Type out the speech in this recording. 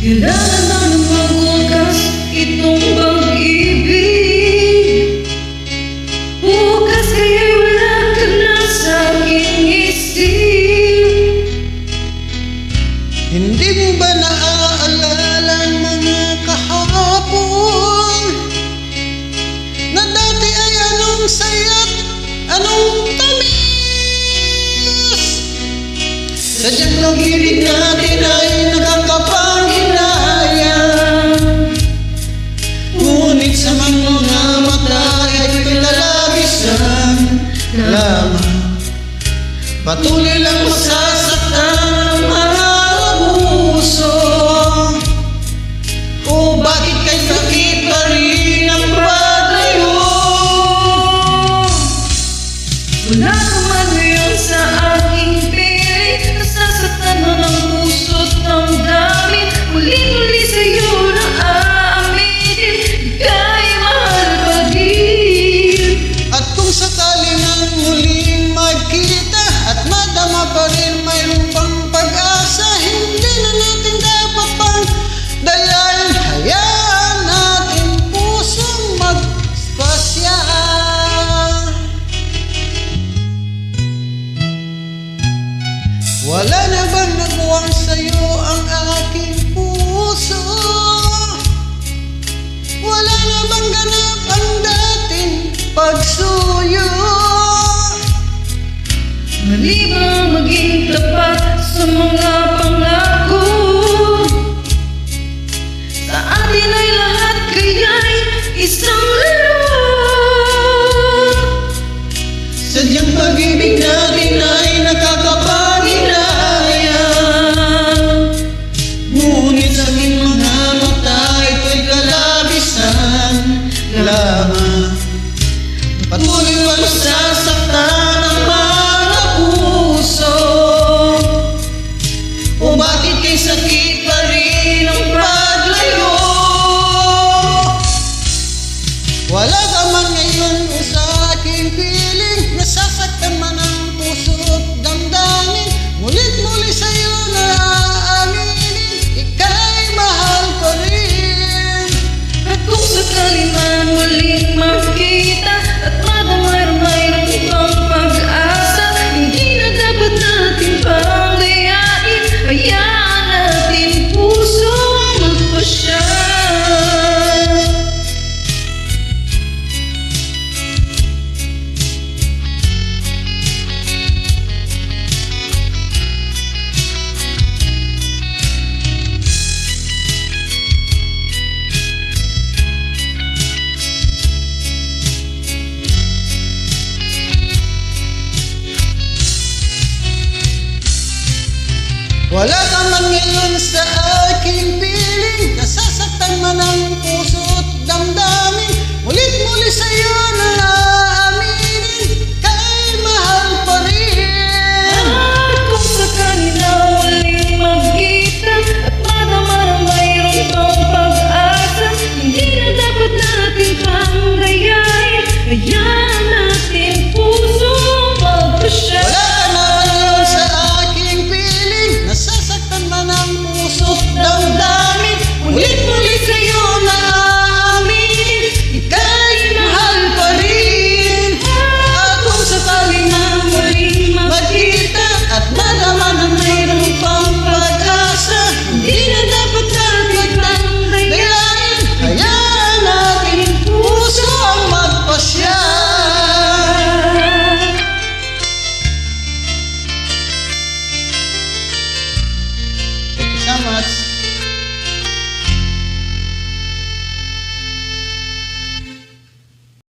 Kailangan na ng magwakas itong pag-ibig. Bukas kaya'y wala ka na sa aking isip. Hindi mo ba naaalala ang mga kahapon na dati ay anong saya't anong tamis? Sadyang pag-ibig natin ay nakakapanghinayang, ngunit sa mga mata ay kalalabisan lamang. Patuloy lang masasaktan ang mga puso. O bakit kay sakit pa rin ang paglayo? Wala ka man ngayon sa aking piling, nasasaktan mo ng puso't damdamin. Muli-muli sa'yo na aaminin, ika'y mahal pa din. At kung sakali nang muling magkita at madama pa rin mayroon pang pag-asa, hindi na natin dapat pang dayain. Hayaan natin pusong magpasya. Wala na bang nagawang sa'yo ang aking puso? Wala na bang ganap ang dating pagsuyo? Mali ba maging tapat sa mga pangako? Sa atin ay lahat kaya'y isang laro. Sadyang pag-ibig natin ay nakakapanghinayang, ngunit sa aming mga mata ito'y kalabisan lamang.